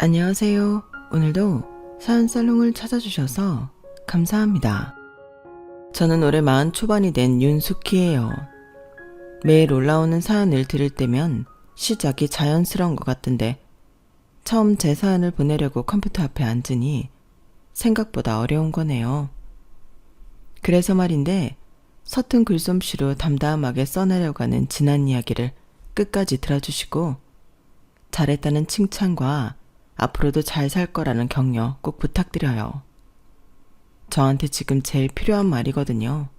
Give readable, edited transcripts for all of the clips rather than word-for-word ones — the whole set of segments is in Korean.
안녕하세요. 오늘도 사연살롱을 찾아주셔서 감사합니다. 저는 올해 40 초반이 된 윤숙희예요. 매일 올라오는 사연을 들을 때면 시작이 자연스러운 것 같은데 처음 제 사연을 보내려고 컴퓨터 앞에 앉으니 생각보다 어려운 거네요. 그래서 말인데 서툰 글솜씨로 담담하게 써내려가는 지난 이야기를 끝까지 들어주시고 잘했다는 칭찬과 앞으로도 잘 살 거라는 격려 꼭 부탁드려요. 저한테 지금 제일 필요한 말이거든요.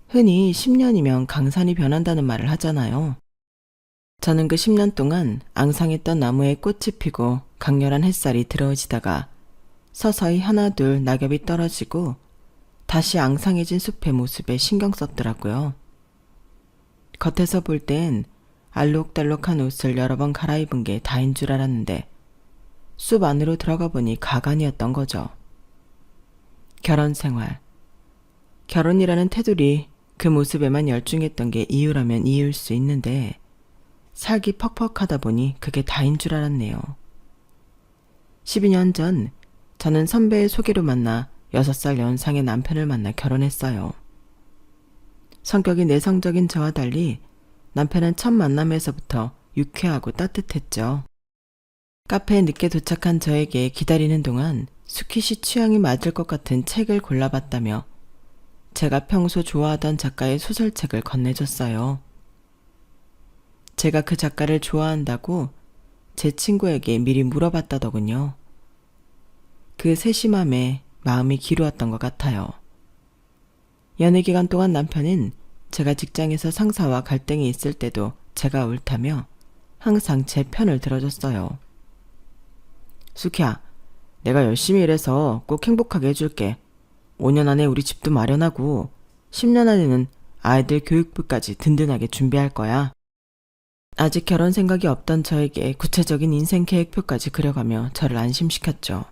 흔히 10년이면 강산이 변한다는 말을 하잖아요. 저는 그 10년 동안 앙상했던 나무에 꽃이 피고 강렬한 햇살이 들어오지다가 서서히 하나둘 낙엽이 떨어지고 다시 앙상해진 숲의 모습에 신경 썼더라고요. 겉에서 볼 땐 알록달록한 옷을 여러 번 갈아입은 게 다인 줄 알았는데 숲 안으로 들어가 보니 가관이었던 거죠. 결혼 생활. 결혼이라는 테두리 그 모습에만 열중했던 게 이유라면 이유일 수 있는데 살기 퍽퍽하다 보니 그게 다인 줄 알았네요. 12년 전 저는 선배의 소개로 만나 6살 연상의 남편을 만나 결혼했어요. 성격이 내성적인 저와 달리 남편은 첫 만남에서부터 유쾌하고 따뜻했죠. 카페에 늦게 도착한 저에게 기다리는 동안 수키 씨 취향이 맞을 것 같은 책을 골라봤다며 제가 평소 좋아하던 작가의 소설책을 건네줬어요. 제가 그 작가를 좋아한다고 제 친구에게 미리 물어봤다더군요. 그 세심함에 마음이 기루었던 것 같아요. 연애 기간 동안 남편은 제가 직장에서 상사와 갈등이 있을 때도 제가 옳다며 항상 제 편을 들어줬어요. 수키야, 내가 열심히 일해서 꼭 행복하게 해줄게. 5년 안에 우리 집도 마련하고 10년 안에는 아이들 교육비까지 든든하게 준비할 거야. 아직 결혼 생각이 없던 저에게 구체적인 인생 계획표까지 그려가며 저를 안심시켰죠.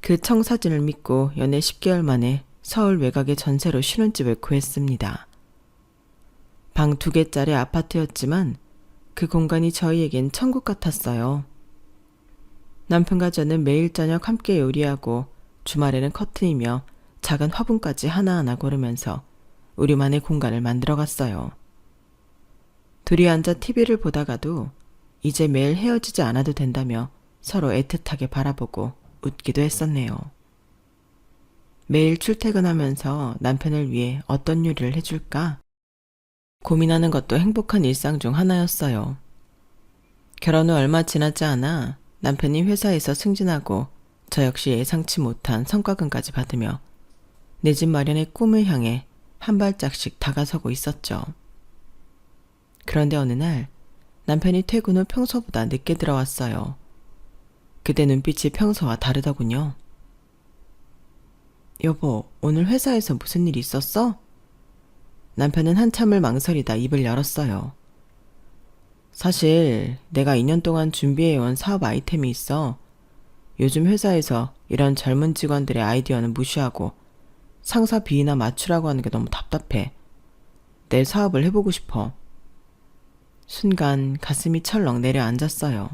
그 청사진을 믿고 연애 10개월 만에 서울 외곽의 전세로 신혼집을 구했습니다. 방 2개짜리 아파트였지만 그 공간이 저희에겐 천국 같았어요. 남편과 저는 매일 저녁 함께 요리하고 주말에는 커튼이며 작은 화분까지 하나하나 고르면서 우리만의 공간을 만들어갔어요. 둘이 앉아 TV를 보다가도 이제 매일 헤어지지 않아도 된다며 서로 애틋하게 바라보고 웃기도 했었네요. 매일 출퇴근하면서 남편을 위해 어떤 요리를 해줄까? 고민하는 것도 행복한 일상 중 하나였어요. 결혼 후 얼마 지나지 않아 남편이 회사에서 승진하고 저 역시 예상치 못한 성과금까지 받으며 내 집 마련의 꿈을 향해 한 발짝씩 다가서고 있었죠. 그런데 어느 날 남편이 퇴근 후 평소보다 늦게 들어왔어요. 그때 눈빛이 평소와 다르더군요. 여보, 오늘 회사에서 무슨 일 있었어? 남편은 한참을 망설이다 입을 열었어요. 사실 내가 2년 동안 준비해온 사업 아이템이 있어. 요즘 회사에서 이런 젊은 직원들의 아이디어는 무시하고 상사 비위나 맞추라고 하는 게 너무 답답해. 내 사업을 해보고 싶어. 순간 가슴이 철렁 내려앉았어요.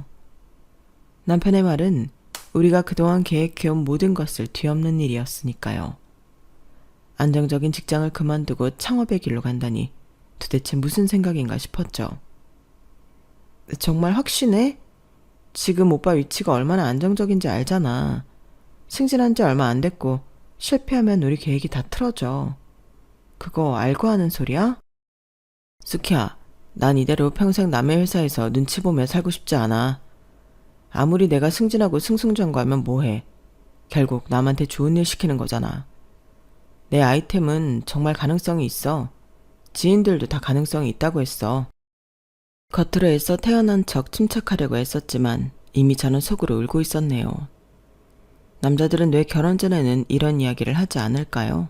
남편의 말은 우리가 그동안 계획해온 모든 것을 뒤엎는 일이었으니까요. 안정적인 직장을 그만두고 창업의 길로 간다니 도대체 무슨 생각인가 싶었죠. 정말 확신해? 지금 오빠 위치가 얼마나 안정적인지 알잖아. 승진한 지 얼마 안 됐고 실패하면 우리 계획이 다 틀어져. 그거 알고 하는 소리야? 수키야, 난 이대로 평생 남의 회사에서 눈치 보며 살고 싶지 않아. 아무리 내가 승진하고 승승장구하면 뭐해. 결국 남한테 좋은 일 시키는 거잖아. 내 아이템은 정말 가능성이 있어. 지인들도 다 가능성이 있다고 했어. 겉으로 애써 태어난 척 침착하려고 했었지만 이미 저는 속으로 울고 있었네요. 남자들은 왜 결혼 전에는 이런 이야기를 하지 않을까요?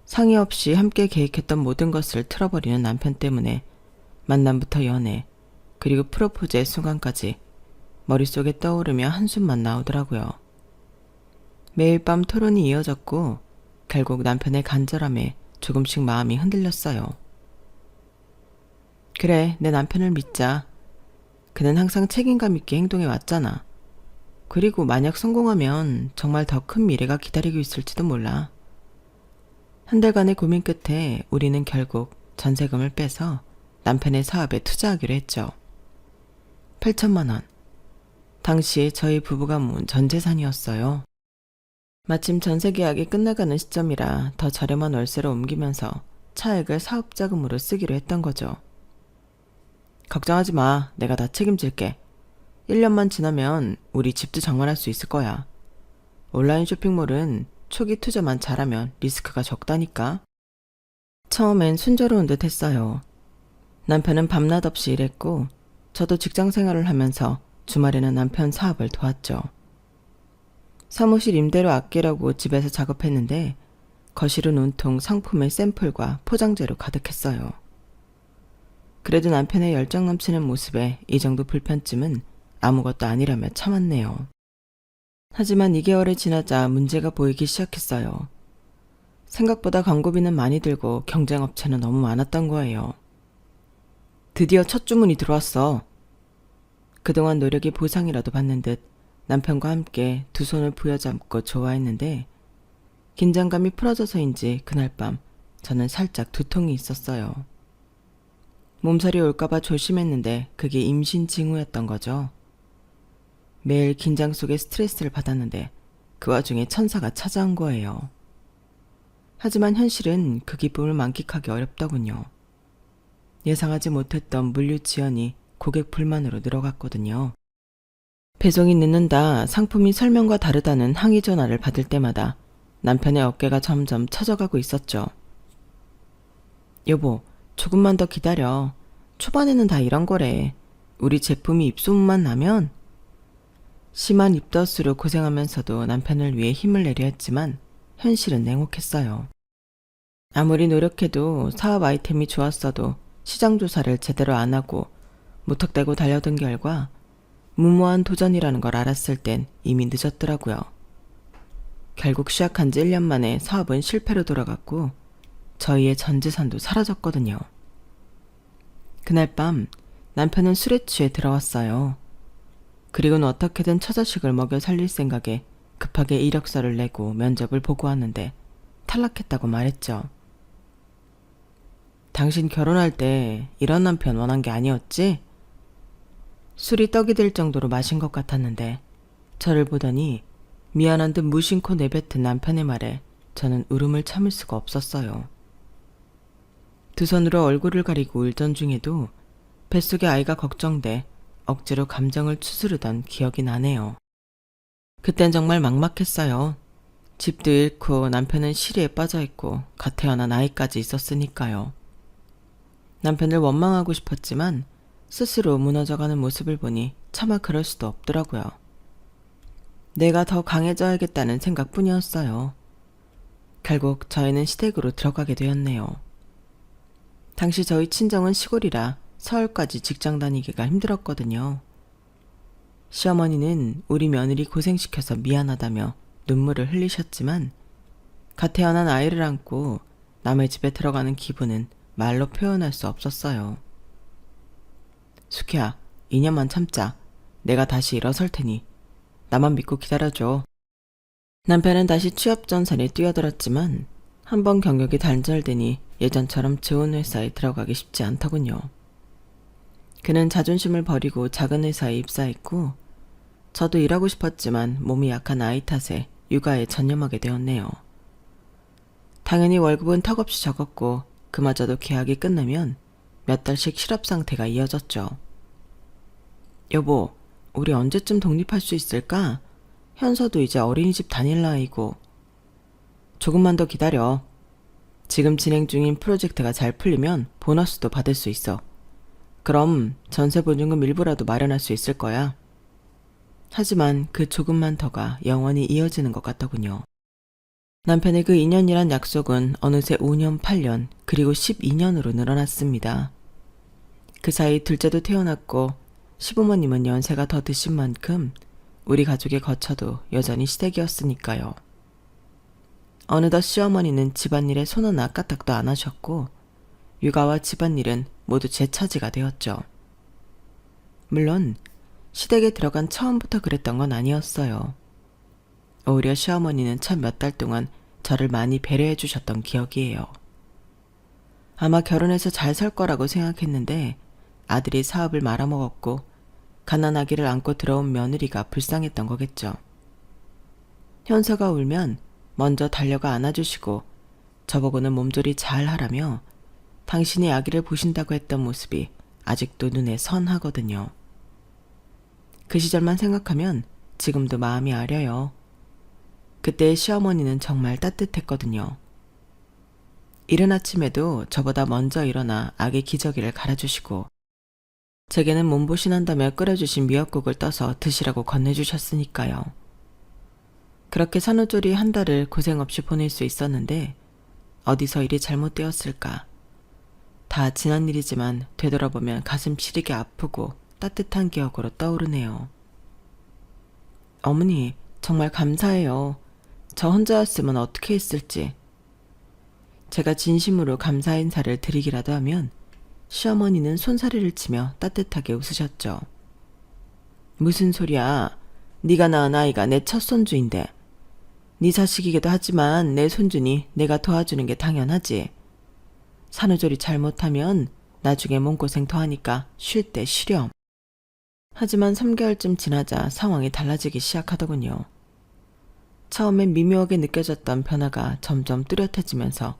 상의 없이 함께 계획했던 모든 것을 틀어버리는 남편 때문에 만남부터 연애, 그리고 프로포즈의 순간까지 머릿속에 떠오르며 한숨만 나오더라고요. 매일 밤 토론이 이어졌고 결국 남편의 간절함에 조금씩 마음이 흔들렸어요. 그래, 내 남편을 믿자. 그는 항상 책임감 있게 행동해 왔잖아. 그리고 만약 성공하면 정말 더 큰 미래가 기다리고 있을지도 몰라. 한 달간의 고민 끝에 우리는 결국 전세금을 빼서 남편의 사업에 투자하기로 했죠. 8천만 원. 당시 저희 부부가 모은 전 재산이었어요. 마침 전세 계약이 끝나가는 시점이라 더 저렴한 월세로 옮기면서 차액을 사업 자금으로 쓰기로 했던 거죠. 걱정하지 마. 내가 다 책임질게. 1년만 지나면 우리 집도 장만할 수 있을 거야. 온라인 쇼핑몰은 초기 투자만 잘하면 리스크가 적다니까. 처음엔 순조로운 듯 했어요. 남편은 밤낮 없이 일했고 저도 직장 생활을 하면서 주말에는 남편 사업을 도왔죠. 사무실 임대료 아끼려고 집에서 작업했는데 거실은 온통 상품의 샘플과 포장재로 가득했어요. 그래도 남편의 열정 넘치는 모습에 이 정도 불편쯤은 아무것도 아니라며 참았네요. 하지만 2개월이 지나자 문제가 보이기 시작했어요. 생각보다 광고비는 많이 들고 경쟁업체는 너무 많았던 거예요. 드디어 첫 주문이 들어왔어. 그동안 노력이 보상이라도 받는 듯 남편과 함께 두 손을 부여잡고 좋아했는데 긴장감이 풀어져서인지 그날 밤 저는 살짝 두통이 있었어요. 몸살이 올까봐 조심했는데 그게 임신 징후였던 거죠. 매일 긴장 속에 스트레스를 받았는데 그 와중에 천사가 찾아온 거예요. 하지만 현실은 그 기쁨을 만끽하기 어렵더군요. 예상하지 못했던 물류 지연이 고객 불만으로 늘어갔거든요. 배송이 늦는다, 상품이 설명과 다르다는 항의 전화를 받을 때마다 남편의 어깨가 점점 처져가고 있었죠. 여보, 조금만 더 기다려. 초반에는 다 이런 거래. 우리 제품이 입소문만 나면. 심한 입덧으로 고생하면서도 남편을 위해 힘을 내려 했지만 현실은 냉혹했어요. 아무리 노력해도 사업 아이템이 좋았어도 시장 조사를 제대로 안 하고 무턱대고 달려든 결과 무모한 도전이라는 걸 알았을 땐 이미 늦었더라고요. 결국 시작한 지 1년 만에 사업은 실패로 돌아갔고 저희의 전 재산도 사라졌거든요. 그날 밤 남편은 술에 취해 들어왔어요. 그리고는 어떻게든 처자식을 먹여 살릴 생각에 급하게 이력서를 내고 면접을 보고왔는데 탈락했다고 말했죠. 당신 결혼할 때 이런 남편 원한 게 아니었지? 술이 떡이 될 정도로 마신 것 같았는데 저를 보더니 미안한 듯 무심코 내뱉은 남편의 말에 저는 울음을 참을 수가 없었어요. 두 손으로 얼굴을 가리고 울던 중에도 뱃속의 아이가 걱정돼 억지로 감정을 추스르던 기억이 나네요. 그땐 정말 막막했어요. 집도 잃고 남편은 시리에 빠져있고 갓 태어난 아이까지 있었으니까요. 남편을 원망하고 싶었지만 스스로 무너져가는 모습을 보니 차마 그럴 수도 없더라고요. 내가 더 강해져야겠다는 생각뿐이었어요. 결국 저희는 시댁으로 들어가게 되었네요. 당시 저희 친정은 시골이라 서울까지 직장 다니기가 힘들었거든요. 시어머니는 우리 며느리 고생시켜서 미안하다며 눈물을 흘리셨지만 갓 태어난 아이를 안고 남의 집에 들어가는 기분은 말로 표현할 수 없었어요. 숙희야, 2년만 참자. 내가 다시 일어설 테니 나만 믿고 기다려줘. 남편은 다시 취업 전선에 뛰어들었지만 한번 경력이 단절되니 예전처럼 좋은 회사에 들어가기 쉽지 않더군요. 그는 자존심을 버리고 작은 회사에 입사했고 저도 일하고 싶었지만 몸이 약한 아이 탓에 육아에 전념하게 되었네요. 당연히 월급은 턱없이 적었고 그마저도 계약이 끝나면 몇 달씩 실업 상태가 이어졌죠. 여보, 우리 언제쯤 독립할 수 있을까? 현서도 이제 어린이집 다닐 나이고. 조금만 더 기다려. 지금 진행 중인 프로젝트가 잘 풀리면 보너스도 받을 수 있어. 그럼 전세 보증금 일부라도 마련할 수 있을 거야. 하지만 그 조금만 더가 영원히 이어지는 것 같더군요. 남편의 그 2년이란 약속은 어느새 5년, 8년, 그리고 12년으로 늘어났습니다. 그 사이 둘째도 태어났고 시부모님은 연세가 더 드신 만큼 우리 가족의 거처도 여전히 시댁이었으니까요. 어느덧 시어머니는 집안일에 손 하나 까딱도 안 하셨고 육아와 집안일은 모두 제 차지가 되었죠. 물론 시댁에 들어간 처음부터 그랬던 건 아니었어요. 오히려 시어머니는 첫 몇 달 동안 저를 많이 배려해 주셨던 기억이에요. 아마 결혼해서 잘 살 거라고 생각했는데 아들이 사업을 말아먹었고 가난아기를 안고 들어온 며느리가 불쌍했던 거겠죠. 현서가 울면 먼저 달려가 안아주시고 저보고는 몸조리 잘 하라며 당신이 아기를 보신다고 했던 모습이 아직도 눈에 선하거든요. 그 시절만 생각하면 지금도 마음이 아려요. 그때의 시어머니는 정말 따뜻했거든요. 이른 아침에도 저보다 먼저 일어나 아기 기저귀를 갈아주시고 제게는 몸보신한다며 끓여주신 미역국을 떠서 드시라고 건네주셨으니까요. 그렇게 산후조리 한 달을 고생 없이 보낼 수 있었는데 어디서 일이 잘못되었을까. 다 지난 일이지만 되돌아보면 가슴 시리게 아프고 따뜻한 기억으로 떠오르네요. 어머니, 정말 감사해요. 저 혼자였으면 어떻게 했을지. 제가 진심으로 감사 인사를 드리기라도 하면 시어머니는 손사래를 치며 따뜻하게 웃으셨죠. 무슨 소리야. 네가 낳은 아이가 내 첫 손주인데. 네 자식이기도 하지만 내 손주니 내가 도와주는 게 당연하지. 산후조리 잘못하면 나중에 몸고생 더하니까 쉴 때 쉬렴. 하지만 3개월쯤 지나자 상황이 달라지기 시작하더군요. 처음엔 미묘하게 느껴졌던 변화가 점점 뚜렷해지면서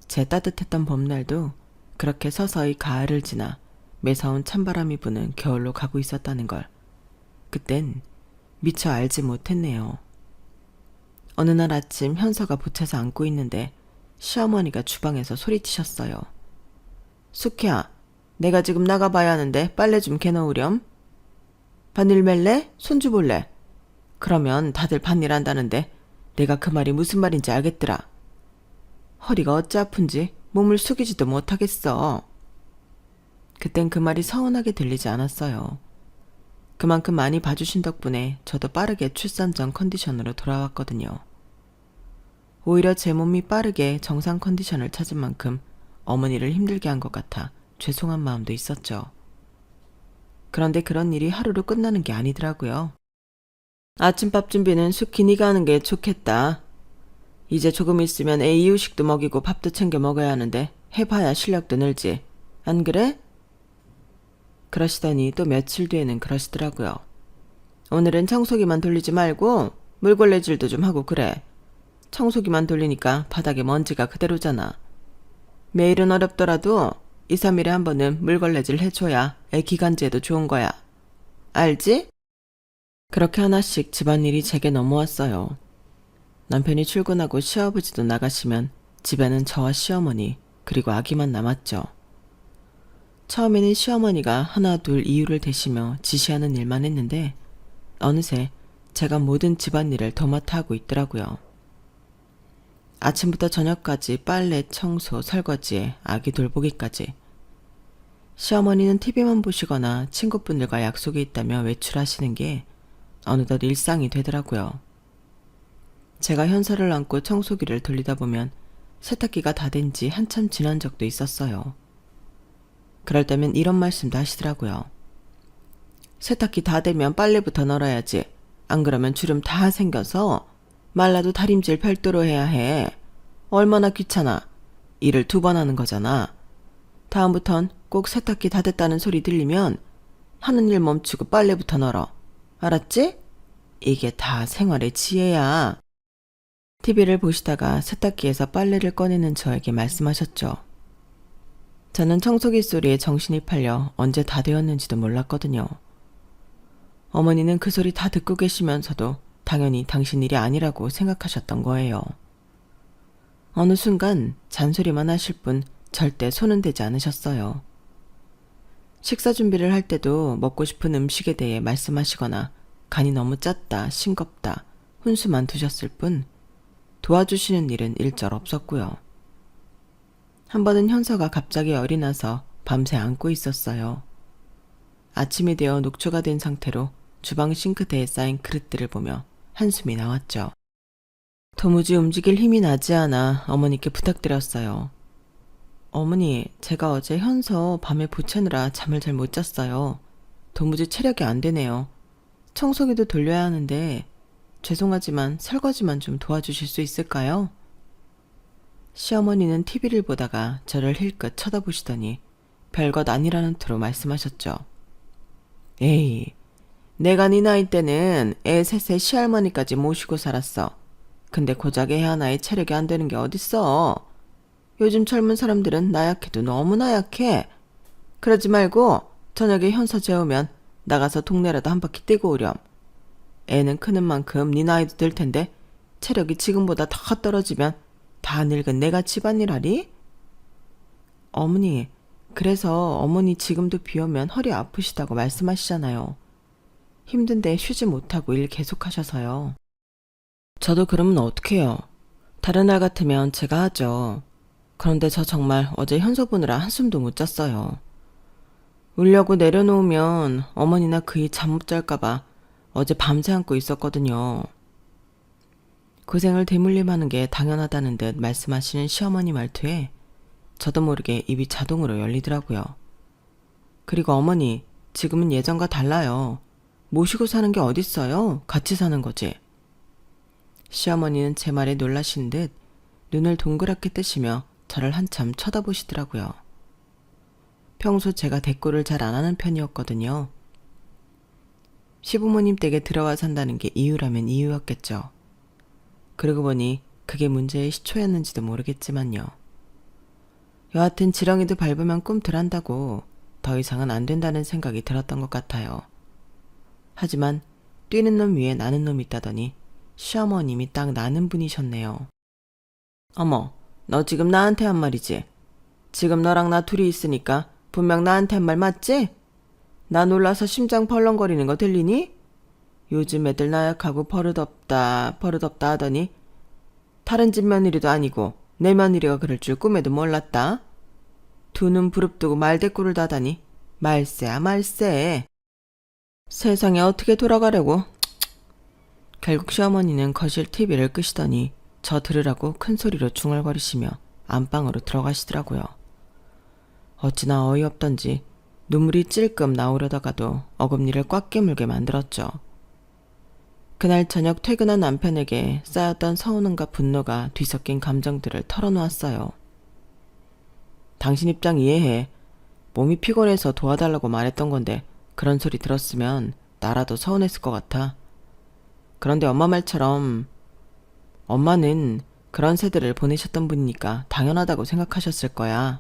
제 따뜻했던 봄날도 그렇게 서서히 가을을 지나 매서운 찬바람이 부는 겨울로 가고 있었다는 걸 그땐 미처 알지 못했네요. 어느 날 아침 현서가 보채서 안고 있는데 시어머니가 주방에서 소리치셨어요. 숙희야, 내가 지금 나가봐야 하는데 빨래 좀 개놓으렴. 반일 멜래? 손주 볼래? 그러면 다들 반일 한다는데 내가 그 말이 무슨 말인지 알겠더라. 허리가 어찌 아픈지 몸을 숙이지도 못하겠어. 그땐 그 말이 서운하게 들리지 않았어요. 그만큼 많이 봐주신 덕분에 저도 빠르게 출산 전 컨디션으로 돌아왔거든요. 오히려 제 몸이 빠르게 정상 컨디션을 찾은 만큼 어머니를 힘들게 한 것 같아 죄송한 마음도 있었죠. 그런데 그런 일이 하루로 끝나는 게 아니더라고요. 아침밥 준비는 숙희 네가 하는 게 좋겠다. 이제 조금 있으면 애 이유식도 먹이고 밥도 챙겨 먹어야 하는데 해봐야 실력도 늘지. 안 그래? 그러시더니 또 며칠 뒤에는 그러시더라고요. 오늘은 청소기만 돌리지 말고 물걸레질도 좀 하고 그래. 청소기만 돌리니까 바닥에 먼지가 그대로잖아. 매일은 어렵더라도 2, 3일에 한 번은 물걸레질 해줘야 애 기관지에도 좋은 거야. 알지? 그렇게 하나씩 집안일이 제게 넘어왔어요. 남편이 출근하고 시아버지도 나가시면 집에는 저와 시어머니 그리고 아기만 남았죠. 처음에는 시어머니가 하나 둘 이유를 대시며 지시하는 일만 했는데 어느새 제가 모든 집안일을 도맡아 하고 있더라고요. 아침부터 저녁까지 빨래, 청소, 설거지에 아기 돌보기까지. 시어머니는 TV만 보시거나 친구분들과 약속이 있다며 외출하시는 게 어느덧 일상이 되더라고요. 제가 현서를 안고 청소기를 돌리다 보면 세탁기가 다 된 지 한참 지난 적도 있었어요. 그럴 때면 이런 말씀도 하시더라고요. 세탁기 다 되면 빨래부터 널어야지. 안 그러면 주름 다 생겨서 말라도 다림질 별도로 해야 해. 얼마나 귀찮아. 일을 2번 하는 거잖아. 다음부턴 꼭 세탁기 다 됐다는 소리 들리면 하는 일 멈추고 빨래부터 널어. 알았지? 이게 다 생활의 지혜야. TV를 보시다가 세탁기에서 빨래를 꺼내는 저에게 말씀하셨죠. 저는 청소기 소리에 정신이 팔려 언제 다 되었는지도 몰랐거든요. 어머니는 그 소리 다 듣고 계시면서도 당연히 당신 일이 아니라고 생각하셨던 거예요. 어느 순간 잔소리만 하실 뿐 절대 손은 대지 않으셨어요. 식사 준비를 할 때도 먹고 싶은 음식에 대해 말씀하시거나 간이 너무 짰다, 싱겁다, 훈수만 두셨을 뿐 도와주시는 일은 일절 없었고요. 한 번은 현서가 갑자기 열이 나서 밤새 안고 있었어요. 아침이 되어 녹초가 된 상태로 주방 싱크대에 쌓인 그릇들을 보며 한숨이 나왔죠. 도무지 움직일 힘이 나지 않아 어머니께 부탁드렸어요. 어머니, 제가 어제 현서 밤에 보채느라 잠을 잘 못 잤어요. 도무지 체력이 안 되네요. 청소기도 돌려야 하는데 죄송하지만 설거지만 좀 도와주실 수 있을까요? 시어머니는 TV를 보다가 저를 힐끗 쳐다보시더니 별것 아니라는 투로 말씀하셨죠. 에이, 내가 네 나이 때는 애 셋에 시할머니까지 모시고 살았어. 근데 고작 애 하나에 체력이 안 되는 게 어딨어. 요즘 젊은 사람들은 나약해도 너무나 약해. 그러지 말고 저녁에 현서 재우면 나가서 동네라도 한 바퀴 뛰고 오렴. 애는 크는 만큼 네 나이도 될 텐데 체력이 지금보다 더 떨어지면 다 늙은 내가 집안일 하리? 어머니, 그래서 어머니 지금도 비 오면 허리 아프시다고 말씀하시잖아요. 힘든데 쉬지 못하고 일 계속하셔서요. 저도 그러면 어떡해요. 다른 날 같으면 제가 하죠. 그런데 저 정말 어제 현서 보느라 한숨도 못 잤어요. 울려고 내려놓으면 어머니나 그이 잠 못 잘까봐 어제 밤새 안고 있었거든요. 고생을 대물림하는 게 당연하다는 듯 말씀하시는 시어머니 말투에 저도 모르게 입이 자동으로 열리더라고요. 그리고 어머니, 지금은 예전과 달라요. 모시고 사는 게 어딨어요? 같이 사는 거지. 시어머니는 제 말에 놀라신 듯 눈을 동그랗게 뜨시며 저를 한참 쳐다보시더라고요. 평소 제가 대꾸를 잘 안 하는 편이었거든요. 시부모님 댁에 들어와 산다는 게 이유라면 이유였겠죠. 그러고 보니 그게 문제의 시초였는지도 모르겠지만요. 여하튼 지렁이도 밟으면 꿈틀한다고 더 이상은 안 된다는 생각이 들었던 것 같아요. 하지만 뛰는 놈 위에 나는 놈이 있다더니 시어머님이 딱 나는 분이셨네요. 어머, 너 지금 나한테 한 말이지? 지금 너랑 나 둘이 있으니까 분명 나한테 한 말 맞지? 나 놀라서 심장 벌렁거리는 거 들리니? 요즘 애들 나약하고 버릇없다 하더니 다른 집 며느리도 아니고 내 며느리가 그럴 줄 꿈에도 몰랐다. 두 눈 부릅뜨고 말대꾸를 다다니 말세야 말세. 세상에 어떻게 돌아가려고. 결국 시어머니는 거실 TV를 끄시더니 저 들으라고 큰 소리로 중얼거리시며 안방으로 들어가시더라고요. 어찌나 어이없던지 눈물이 찔끔 나오려다가도 어금니를 꽉 깨물게 만들었죠. 그날 저녁 퇴근한 남편에게 쌓였던 서운함과 분노가 뒤섞인 감정들을 털어놓았어요. 당신 입장 이해해. 몸이 피곤해서 도와달라고 말했던 건데 그런 소리 들었으면 나라도 서운했을 것 같아. 그런데 엄마 말처럼 엄마는 그런 세대를 보내셨던 분이니까 당연하다고 생각하셨을 거야.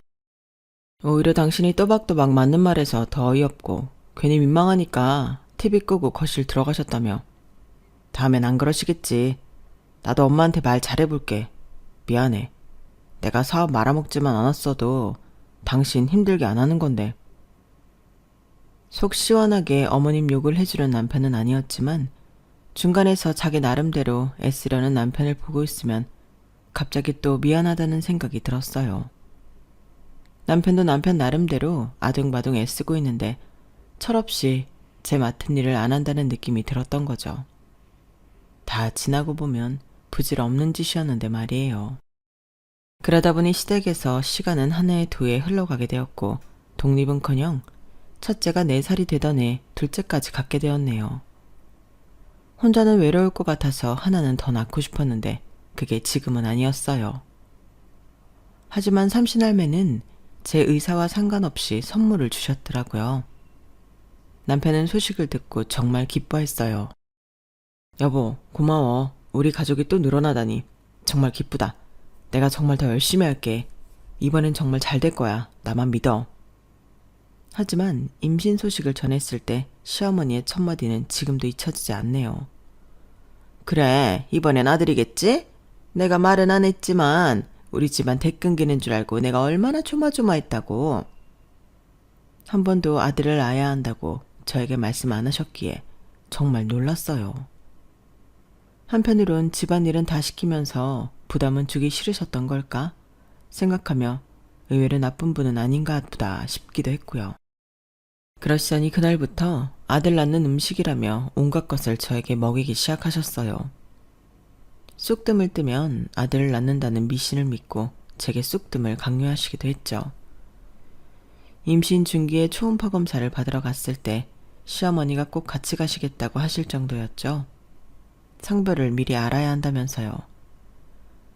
오히려 당신이 또박또박 맞는 말에서 더 어이없고 괜히 민망하니까 TV 끄고 거실 들어가셨다며. 다음엔 안 그러시겠지. 나도 엄마한테 말 잘해볼게. 미안해. 내가 사업 말아먹지만 않았어도 당신 힘들게 안 하는 건데. 속 시원하게 어머님 욕을 해주는 남편은 아니었지만 중간에서 자기 나름대로 애쓰려는 남편을 보고 있으면 갑자기 또 미안하다는 생각이 들었어요. 남편도 남편 나름대로 아둥바둥 애쓰고 있는데 철없이 제 맡은 일을 안 한다는 느낌이 들었던 거죠. 다 지나고 보면 부질없는 짓이었는데 말이에요. 그러다 보니 시댁에서 시간은 한 해 두 해 흘러가게 되었고 독립은커녕 첫째가 4살이 되던 해 둘째까지 갖게 되었네요. 혼자는 외로울 것 같아서 하나는 더 낳고 싶었는데 그게 지금은 아니었어요. 하지만 삼신할매는 제 의사와 상관없이 선물을 주셨더라고요. 남편은 소식을 듣고 정말 기뻐했어요. 여보, 고마워. 우리 가족이 또 늘어나다니. 정말 기쁘다. 내가 정말 더 열심히 할게. 이번엔 정말 잘 될 거야. 나만 믿어. 하지만 임신 소식을 전했을 때 시어머니의 첫마디는 지금도 잊혀지지 않네요. 그래, 이번엔 아들이겠지? 내가 말은 안 했지만 우리 집안 대끈기는 줄 알고 내가 얼마나 조마조마했다고. 한 번도 아들을 낳아야 한다고 저에게 말씀 안 하셨기에 정말 놀랐어요. 한편으론 집안일은 다 시키면서 부담은 주기 싫으셨던 걸까 생각하며 의외로 나쁜 분은 아닌가 보다 싶기도 했고요. 그러시더니 그날부터 아들 낳는 음식이라며 온갖 것을 저에게 먹이기 시작하셨어요. 쑥뜸을 뜨면 아들을 낳는다는 미신을 믿고 제게 쑥뜸을 강요하시기도 했죠. 임신 중기에 초음파 검사를 받으러 갔을 때 시어머니가 꼭 같이 가시겠다고 하실 정도였죠. 상별을 미리 알아야 한다면서요.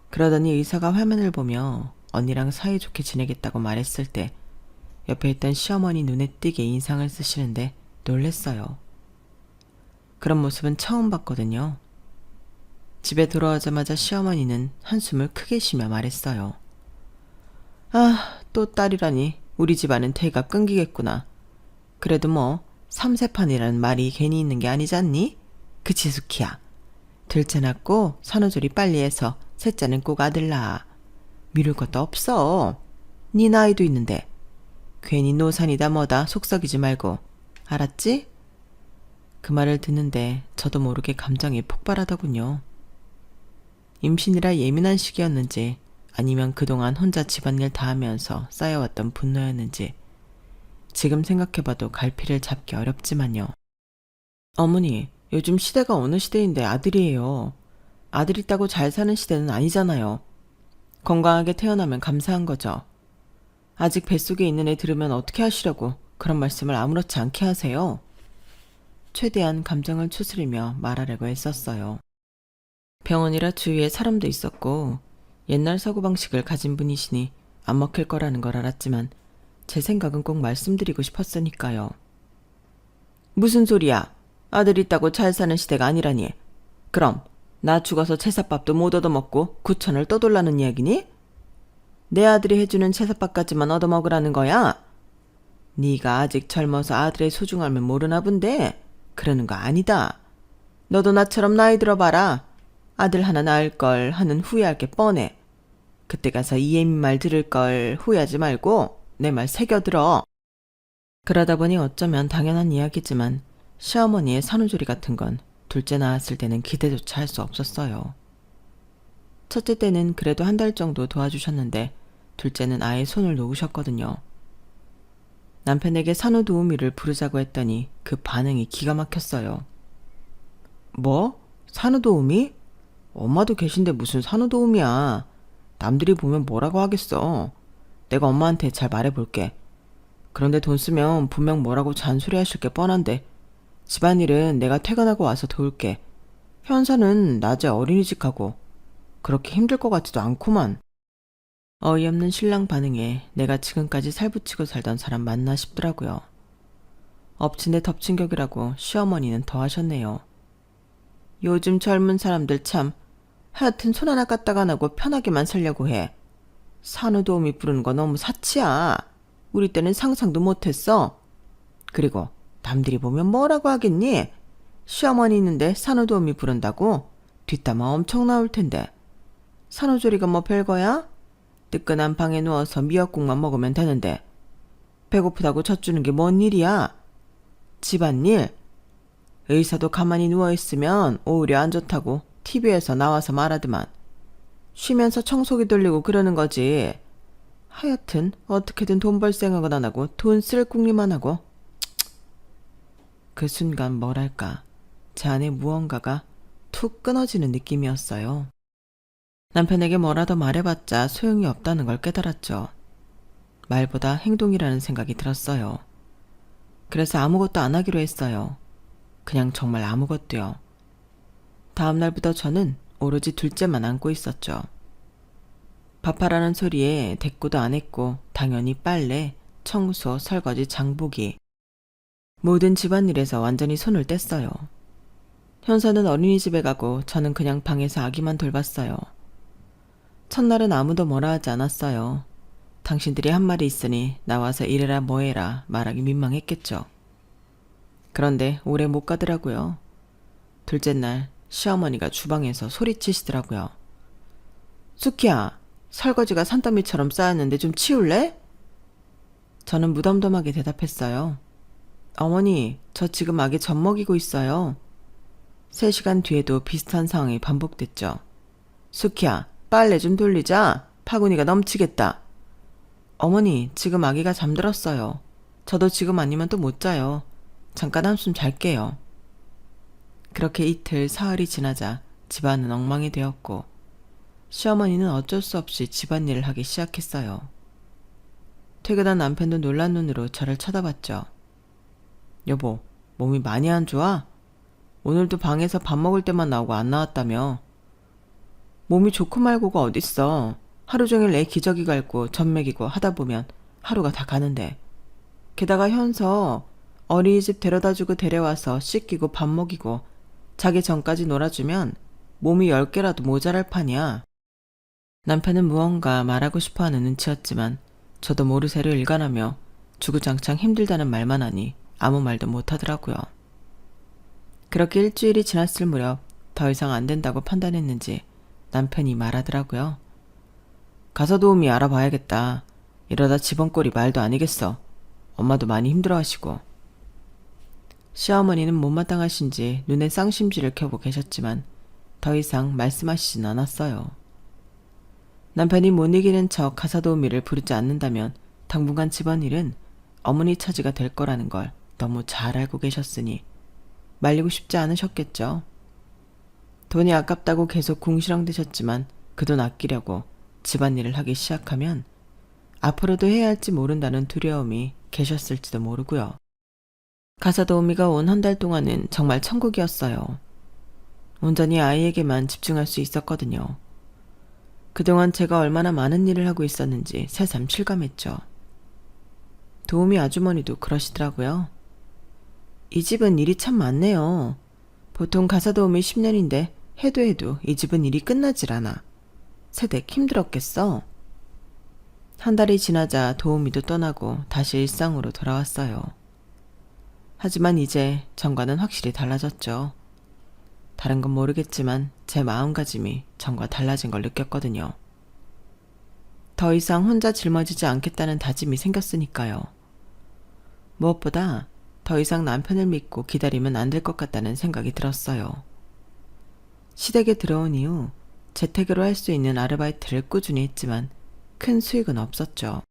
그러더니 의사가 화면을 보며 언니랑 사이좋게 지내겠다고 말했을 때 옆에 있던 시어머니 눈에 띄게 인상을 쓰시는데 놀랬어요. 그런 모습은 처음 봤거든요. 집에 돌아오자마자 시어머니는 한숨을 크게 쉬며 말했어요. 아, 또 딸이라니 우리 집안은 태가 끊기겠구나. 그래도 뭐 삼세판이라는 말이 괜히 있는 게 아니잖니? 그치 수키야. 둘째 낳고 산후조리 빨리 해서 셋째는 꼭 아들 낳아. 미룰 것도 없어. 네 나이도 있는데. 괜히 노산이다 뭐다 속썩이지 말고. 알았지? 그 말을 듣는데 저도 모르게 감정이 폭발하더군요. 임신이라 예민한 시기였는지 아니면 그동안 혼자 집안일 다 하면서 쌓여왔던 분노였는지 지금 생각해봐도 갈피를 잡기 어렵지만요. 어머니, 요즘 시대가 어느 시대인데 아들이에요. 아들 있다고 잘 사는 시대는 아니잖아요. 건강하게 태어나면 감사한 거죠. 아직 뱃속에 있는 애 들으면 어떻게 하시려고 그런 말씀을 아무렇지 않게 하세요. 최대한 감정을 추스리며 말하려고 애썼어요. 병원이라 주위에 사람도 있었고 옛날 사고방식을 가진 분이시니 안 먹힐 거라는 걸 알았지만 제 생각은 꼭 말씀드리고 싶었으니까요. 무슨 소리야? 아들 있다고 잘 사는 시대가 아니라니. 그럼 나 죽어서 제사밥도 못 얻어먹고 구천을 떠돌라는 이야기니? 내 아들이 해주는 제사밥까지만 얻어먹으라는 거야? 네가 아직 젊어서 아들의 소중함을 모르나 본데 그러는 거 아니다. 너도 나처럼 나이 들어봐라. 아들 하나 낳을 걸 하는 후회할 게 뻔해. 그때 가서 이애미 말 들을 걸 후회하지 말고 내 말 새겨들어. 그러다 보니 어쩌면 당연한 이야기지만 시어머니의 산후조리 같은 건 둘째 낳았을 때는 기대조차 할 수 없었어요. 첫째 때는 그래도 한 달 정도 도와주셨는데 둘째는 아예 손을 놓으셨거든요. 남편에게 산후도우미를 부르자고 했더니 그 반응이 기가 막혔어요. 뭐? 산후도우미? 엄마도 계신데 무슨 산후도우미야. 남들이 보면 뭐라고 하겠어. 내가 엄마한테 잘 말해볼게. 그런데 돈 쓰면 분명 뭐라고 잔소리하실 게 뻔한데 집안일은 내가 퇴근하고 와서 도울게. 현사는 낮에 어린이집 가고 그렇게 힘들 것 같지도 않구만. 어이없는 신랑 반응에 내가 지금까지 살붙이고 살던 사람 맞나 싶더라고요. 엎친 데 덮친 격이라고 시어머니는 더 하셨네요. 요즘 젊은 사람들 참 하여튼 손 하나 까딱 안 하고 편하게만 살려고 해. 산후도우미 부르는 거 너무 사치야. 우리 때는 상상도 못했어. 그리고 남들이 보면 뭐라고 하겠니? 시어머니 있는데 산후도우미 부른다고? 뒷담화 엄청 나올 텐데. 산후조리가 뭐 별거야? 뜨끈한 방에 누워서 미역국만 먹으면 되는데 배고프다고 젖주는 게 뭔 일이야? 집안일? 의사도 가만히 누워있으면 오히려 안 좋다고 TV에서 나와서 말하더만. 쉬면서 청소기 돌리고 그러는 거지. 하여튼 어떻게든 돈 벌 생각은 안 하고 돈 쓸 궁리만 하고. 그 순간 뭐랄까 제 안에 무언가가 툭 끊어지는 느낌이었어요. 남편에게 뭐라도 말해봤자 소용이 없다는 걸 깨달았죠. 말보다 행동이라는 생각이 들었어요. 그래서 아무것도 안 하기로 했어요. 그냥 정말 아무것도요. 다음 날부터 저는 오로지 둘째만 안고 있었죠. 밥하라는 소리에 대꾸도 안 했고 당연히 빨래, 청소, 설거지, 장보기 모든 집안일에서 완전히 손을 뗐어요. 현서는 어린이집에 가고 저는 그냥 방에서 아기만 돌봤어요. 첫날은 아무도 뭐라 하지 않았어요. 당신들이 한 말이 있으니 나와서 이래라 뭐해라 말하기 민망했겠죠. 그런데 오래 못 가더라고요. 둘째 날 시어머니가 주방에서 소리치시더라고요. 수키야, 설거지가 산더미처럼 쌓였는데 좀 치울래? 저는 무덤덤하게 대답했어요. 어머니, 저 지금 아기 젖 먹이고 있어요. 3시간 뒤에도 비슷한 상황이 반복됐죠. 수키야, 빨래 좀 돌리자. 파구니가 넘치겠다. 어머니, 지금 아기가 잠들었어요. 저도 지금 아니면 또 못 자요. 잠깐 한숨 잘게요. 그렇게 이틀 사흘이 지나자 집안은 엉망이 되었고 시어머니는 어쩔 수 없이 집안일을 하기 시작했어요. 퇴근한 남편도 놀란 눈으로 저를 쳐다봤죠. 여보, 몸이 많이 안 좋아? 오늘도 방에서 밥 먹을 때만 나오고 안 나왔다며. 몸이 좋고 말고가 어딨어. 하루 종일 애 기저귀 갈고 젖 먹이고 하다 보면 하루가 다 가는데. 게다가 현서 어린이집 데려다주고 데려와서 씻기고 밥 먹이고 자기 전까지 놀아주면 몸이 10개라도 모자랄 판이야. 남편은 무언가 말하고 싶어하는 눈치였지만 저도 모르쇠로 일관하며 주구장창 힘들다는 말만 하니 아무 말도 못하더라고요. 그렇게 일주일이 지났을 무렵 더 이상 안 된다고 판단했는지 남편이 말하더라고요. 가사 도우미 알아봐야겠다. 이러다 집안꼴이 말도 아니겠어. 엄마도 많이 힘들어하시고. 시어머니는 못마땅하신지 눈에 쌍심지를 켜고 계셨지만 더 이상 말씀하시진 않았어요. 남편이 못 이기는 척 가사 도우미를 부르지 않는다면 당분간 집안일은 어머니 차지가 될 거라는 걸 너무 잘 알고 계셨으니 말리고 싶지 않으셨겠죠. 돈이 아깝다고 계속 궁시렁대셨지만 그 돈 아끼려고 집안일을 하기 시작하면 앞으로도 해야 할지 모른다는 두려움이 계셨을지도 모르고요. 가사 도우미가 온 한 달 동안은 정말 천국이었어요. 온전히 아이에게만 집중할 수 있었거든요. 그동안 제가 얼마나 많은 일을 하고 있었는지 새삼 실감했죠. 도우미 아주머니도 그러시더라고요. 이 집은 일이 참 많네요. 보통 가사 도우미 10년인데 해도 이 집은 일이 끝나질 않아. 새댁 힘들었겠어. 한 달이 지나자 도우미도 떠나고 다시 일상으로 돌아왔어요. 하지만 이제 전과는 확실히 달라졌죠. 다른 건 모르겠지만 제 마음가짐이 전과 달라진 걸 느꼈거든요. 더 이상 혼자 짊어지지 않겠다는 다짐이 생겼으니까요. 무엇보다 더 이상 남편을 믿고 기다리면 안 될 것 같다는 생각이 들었어요. 시댁에 들어온 이후 재택으로 할 수 있는 아르바이트를 꾸준히 했지만 큰 수익은 없었죠.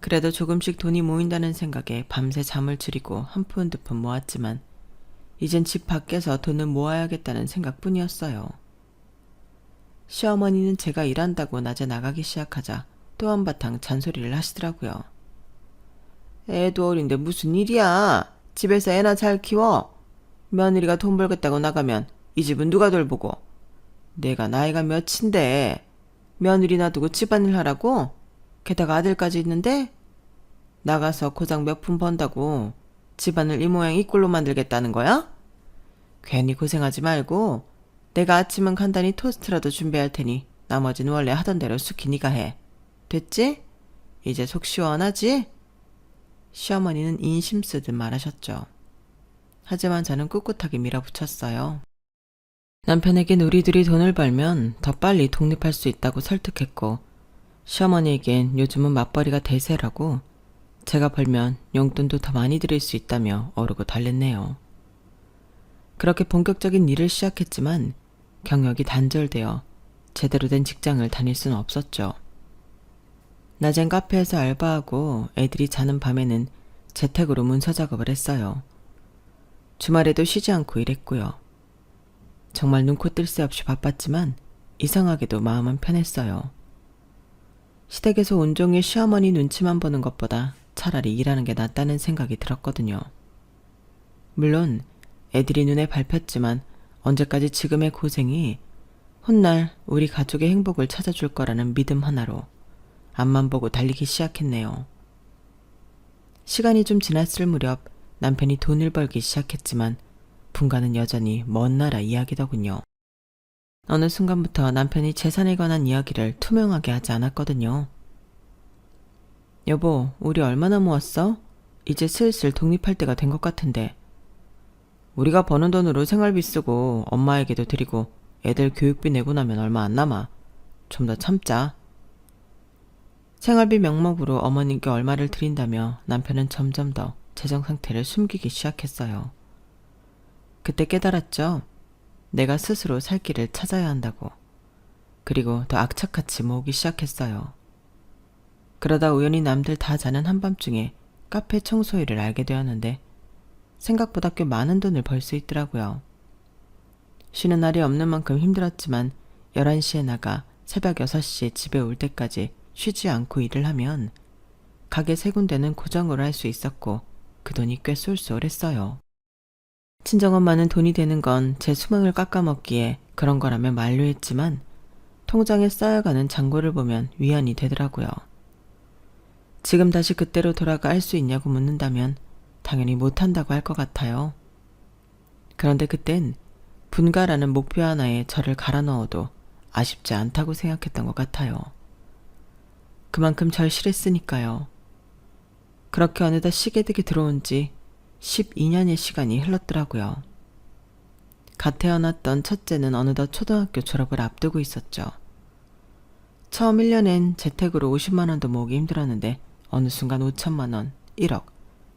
그래도 조금씩 돈이 모인다는 생각에 밤새 잠을 줄이고 한 푼 두 푼 모았지만 이젠 집 밖에서 돈을 모아야겠다는 생각뿐이었어요. 시어머니는 제가 일한다고 낮에 나가기 시작하자 또 한바탕 잔소리를 하시더라고요. 애도 어린데 무슨 일이야. 집에서 애나 잘 키워. 며느리가 돈 벌겠다고 나가면 이 집은 누가 돌보고. 내가 나이가 몇인데 며느리 놔두고 집안일 하라고? 게다가 아들까지 있는데? 나가서 고작 몇 푼 번다고 집안을 이 모양 이 꼴로 만들겠다는 거야? 괜히 고생하지 말고 내가 아침은 간단히 토스트라도 준비할 테니 나머지는 원래 하던 대로 숙히 네가 해. 됐지? 이제 속 시원하지? 시어머니는 인심 쓰듯 말하셨죠. 하지만 저는 꿋꿋하게 밀어붙였어요. 남편에겐 우리들이 돈을 벌면 더 빨리 독립할 수 있다고 설득했고 시어머니에겐 요즘은 맞벌이가 대세라고 제가 벌면 용돈도 더 많이 드릴 수 있다며 어르고 달랬네요. 그렇게 본격적인 일을 시작했지만 경력이 단절되어 제대로 된 직장을 다닐 수는 없었죠. 낮엔 카페에서 알바하고 애들이 자는 밤에는 재택으로 문서 작업을 했어요. 주말에도 쉬지 않고 일했고요. 정말 눈코 뜰 새 없이 바빴지만 이상하게도 마음은 편했어요. 시댁에서 온종일 시어머니 눈치만 보는 것보다 차라리 일하는 게 낫다는 생각이 들었거든요. 물론 애들이 눈에 밟혔지만 언제까지 지금의 고생이 훗날 우리 가족의 행복을 찾아줄 거라는 믿음 하나로 앞만 보고 달리기 시작했네요. 시간이 좀 지났을 무렵 남편이 돈을 벌기 시작했지만 분가는 여전히 먼 나라 이야기더군요. 어느 순간부터 남편이 재산에 관한 이야기를 투명하게 하지 않았거든요. 여보, 우리 얼마나 모았어? 이제 슬슬 독립할 때가 된 것 같은데. 우리가 버는 돈으로 생활비 쓰고 엄마에게도 드리고 애들 교육비 내고 나면 얼마 안 남아. 좀 더 참자. 생활비 명목으로 어머님께 얼마를 드린다며 남편은 점점 더 재정 상태를 숨기기 시작했어요. 그때 깨달았죠. 내가 스스로 살 길을 찾아야 한다고. 그리고 더 악착같이 모으기 시작했어요. 그러다 우연히 남들 다 자는 한밤중에 카페 청소일을 알게 되었는데 생각보다 꽤 많은 돈을 벌 수 있더라고요. 쉬는 날이 없는 만큼 힘들었지만 11시에 나가 새벽 6시에 집에 올 때까지 쉬지 않고 일을 하면 가게 3군데는 고정으로 할 수 있었고 그 돈이 꽤 쏠쏠했어요. 친정엄마는 돈이 되는 건 제 수명을 깎아먹기에 그런 거라며 만류했지만 통장에 쌓여가는 잔고를 보면 위안이 되더라고요. 지금 다시 그때로 돌아가 할 수 있냐고 묻는다면 당연히 못한다고 할 것 같아요. 그런데 그땐 분가라는 목표 하나에 저를 갈아 넣어도 아쉽지 않다고 생각했던 것 같아요. 그만큼 절실했으니까요. 그렇게 어느덧 시계득이 들어온 지 12년의 시간이 흘렀더라고요. 갓 태어났던 첫째는 어느덧 초등학교 졸업을 앞두고 있었죠. 처음 1년엔 재택으로 50만 원도 모으기 힘들었는데 어느 순간 5천만 원, 1억,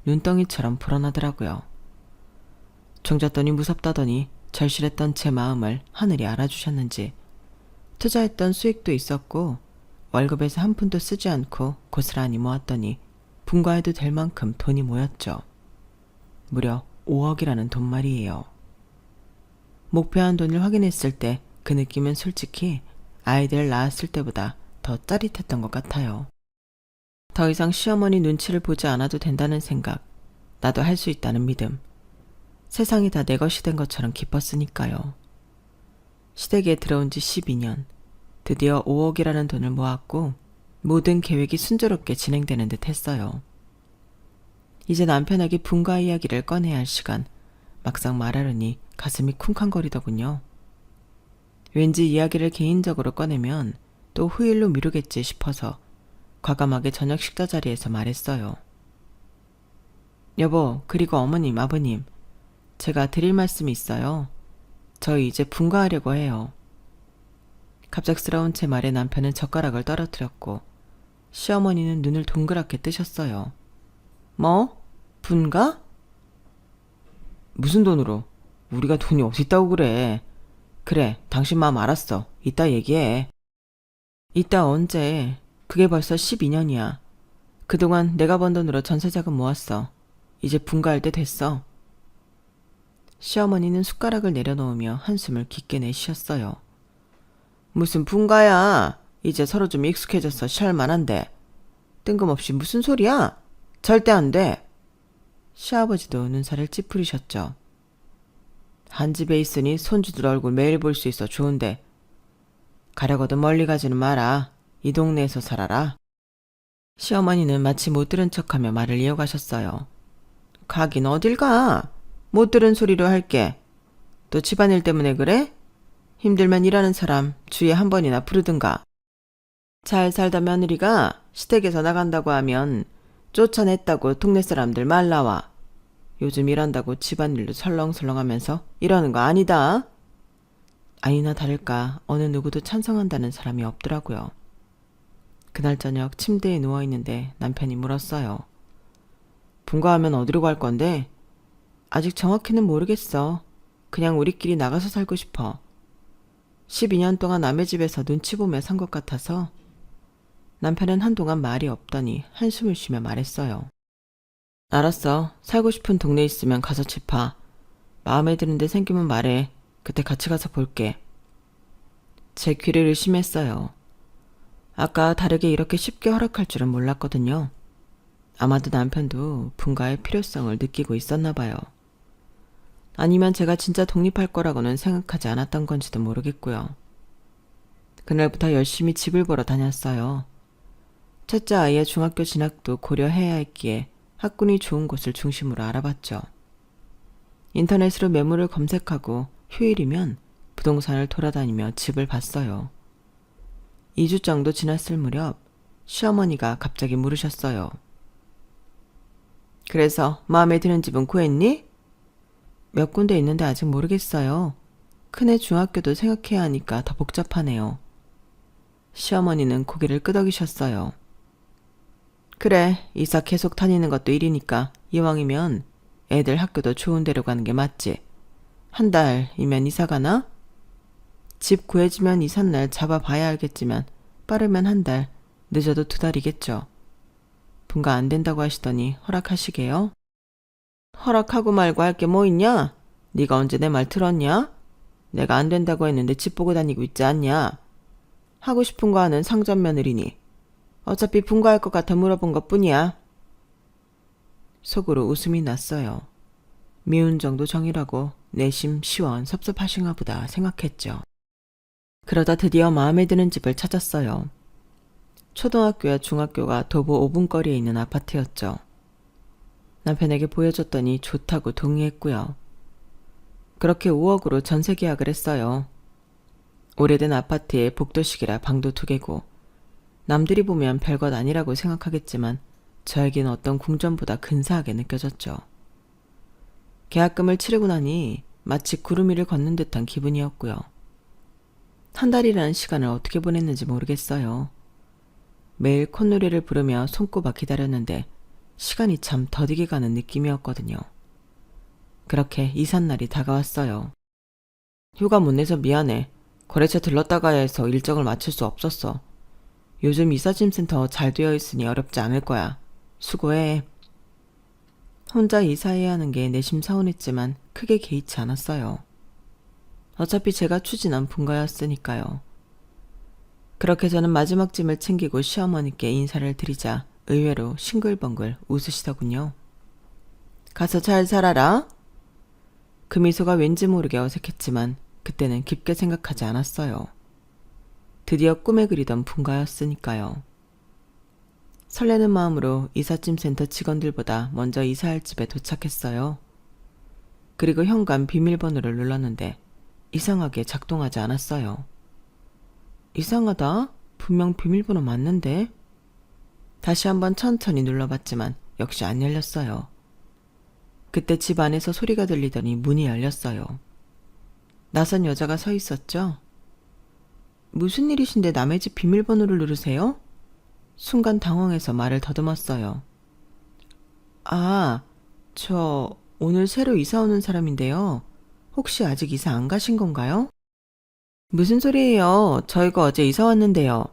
눈덩이처럼 불어나더라고요. 종잣돈이 무섭다더니 절실했던 제 마음을 하늘이 알아주셨는지 투자했던 수익도 있었고 월급에서 한 푼도 쓰지 않고 고스란히 모았더니 분가해도 될 만큼 돈이 모였죠. 무려 5억이라는 돈 말이에요. 목표한 돈을 확인했을 때 그 느낌은 솔직히 아이들을 낳았을 때보다 더 짜릿했던 것 같아요. 더 이상 시어머니 눈치를 보지 않아도 된다는 생각, 나도 할 수 있다는 믿음, 세상이 다 내 것이 된 것처럼 기뻤으니까요. 시댁에 들어온 지 12년, 드디어 5억이라는 돈을 모았고 모든 계획이 순조롭게 진행되는 듯 했어요. 이제 남편에게 분가 이야기를 꺼내야 할 시간, 막상 말하려니 가슴이 쿵쾅거리더군요. 왠지 이야기를 개인적으로 꺼내면 또 후일로 미루겠지 싶어서 과감하게 저녁 식사 자리에서 말했어요. 여보, 그리고 어머님, 아버님, 제가 드릴 말씀이 있어요. 저희 이제 분가하려고 해요. 갑작스러운 제 말에 남편은 젓가락을 떨어뜨렸고 시어머니는 눈을 동그랗게 뜨셨어요. 뭐? 분가? 무슨 돈으로? 우리가 돈이 어디 있다고 그래. 그래, 당신 마음 알았어. 이따 얘기해. 이따 언제? 그게 벌써 12년이야. 그동안 내가 번 돈으로 전세자금 모았어. 이제 분가할 때 됐어. 시어머니는 숟가락을 내려놓으며 한숨을 깊게 내쉬었어요. 무슨 분가야? 이제 서로 좀 익숙해져서 샬만한데. 뜬금없이 무슨 소리야? 절대 안 돼. 시아버지도 눈살을 찌푸리셨죠. 한 집에 있으니 손주들 얼굴 매일 볼 수 있어 좋은데 가려거든 멀리 가지는 마라. 이 동네에서 살아라. 시어머니는 마치 못 들은 척하며 말을 이어가셨어요. 가긴 어딜 가? 못 들은 소리로 할게. 또 집안일 때문에 그래? 힘들면 일하는 사람 주위에 한 번이나 부르든가. 잘 살다 며느리가 시댁에서 나간다고 하면 쫓아냈다고 동네 사람들 말 나와. 요즘 일한다고 집안일도 설렁설렁하면서 이러는 거 아니다. 아니나 다를까 어느 누구도 찬성한다는 사람이 없더라고요. 그날 저녁 침대에 누워있는데 남편이 물었어요. 분가하면 어디로 갈 건데? 아직 정확히는 모르겠어. 그냥 우리끼리 나가서 살고 싶어. 12년 동안 남의 집에서 눈치 보며 산 것 같아서. 남편은 한동안 말이 없더니 한숨을 쉬며 말했어요. 알았어. 살고 싶은 동네 있으면 가서 집 봐. 마음에 드는 데 생기면 말해. 그때 같이 가서 볼게. 제 귀를 의심했어요. 아까 다르게 이렇게 쉽게 허락할 줄은 몰랐거든요. 아마도 남편도 분가의 필요성을 느끼고 있었나 봐요. 아니면 제가 진짜 독립할 거라고는 생각하지 않았던 건지도 모르겠고요. 그날부터 열심히 집을 보러 다녔어요. 첫째 아이의 중학교 진학도 고려해야 했기에 학군이 좋은 곳을 중심으로 알아봤죠. 인터넷으로 매물을 검색하고 휴일이면 부동산을 돌아다니며 집을 봤어요. 2주 정도 지났을 무렵 시어머니가 갑자기 물으셨어요. 그래서 마음에 드는 집은 구했니? 몇 군데 있는데 아직 모르겠어요. 큰애 중학교도 생각해야 하니까 더 복잡하네요. 시어머니는 고개를 끄덕이셨어요. 그래, 이사 계속 다니는 것도 일이니까 이왕이면 애들 학교도 좋은 데로 가는 게 맞지. 한 달이면 이사 가나? 집 구해지면 이삿날 잡아봐야 알겠지만 빠르면 한 달, 늦어도 2달이겠죠. 분가 안 된다고 하시더니 허락하시게요? 허락하고 말고 할 게 뭐 있냐? 네가 언제 내 말 들었냐? 내가 안 된다고 했는데 집 보고 다니고 있지 않냐? 하고 싶은 거 하는 상전 며느리니 어차피 분가할 것 같아 물어본 것 뿐이야. 속으로 웃음이 났어요. 미운 정도 정이라고 내심 시원 섭섭하신가 보다 생각했죠. 그러다 드디어 마음에 드는 집을 찾았어요. 초등학교와 중학교가 도보 5분 거리에 있는 아파트였죠. 남편에게 보여줬더니 좋다고 동의했고요. 그렇게 5억으로 전세 계약을 했어요. 오래된 아파트에 복도식이라 방도 2개고 남들이 보면 별것 아니라고 생각하겠지만 저에겐 어떤 궁전보다 근사하게 느껴졌죠. 계약금을 치르고 나니 마치 구름 위를 걷는 듯한 기분이었고요. 한 달이라는 시간을 어떻게 보냈는지 모르겠어요. 매일 콧노래를 부르며 손꼽아 기다렸는데 시간이 참 더디게 가는 느낌이었거든요. 그렇게 이삿날이 다가왔어요. 휴가 못 내서 미안해. 거래처 들렀다 가야 해서 일정을 맞출 수 없었어. 요즘 이삿짐센터 잘 되어 있으니 어렵지 않을 거야. 수고해. 혼자 이사해야 하는 게 내심 서운했지만 크게 개의치 않았어요. 어차피 제가 추진한 분가였으니까요. 그렇게 저는 마지막 짐을 챙기고 시어머니께 인사를 드리자 의외로 싱글벙글 웃으시더군요. 가서 잘 살아라. 그 미소가 왠지 모르게 어색했지만 그때는 깊게 생각하지 않았어요. 드디어 꿈에 그리던 분가였으니까요. 설레는 마음으로 이삿짐 센터 직원들보다 먼저 이사할 집에 도착했어요. 그리고 현관 비밀번호를 눌렀는데 이상하게 작동하지 않았어요. 이상하다? 분명 비밀번호 맞는데? 다시 한번 천천히 눌러봤지만 역시 안 열렸어요. 그때 집 안에서 소리가 들리더니 문이 열렸어요. 낯선 여자가 서 있었죠? 무슨 일이신데 남의 집 비밀번호를 누르세요? 순간 당황해서 말을 더듬었어요. 아, 저 오늘 새로 이사 오는 사람인데요. 혹시 아직 이사 안 가신 건가요? 무슨 소리예요? 저희가 어제 이사 왔는데요.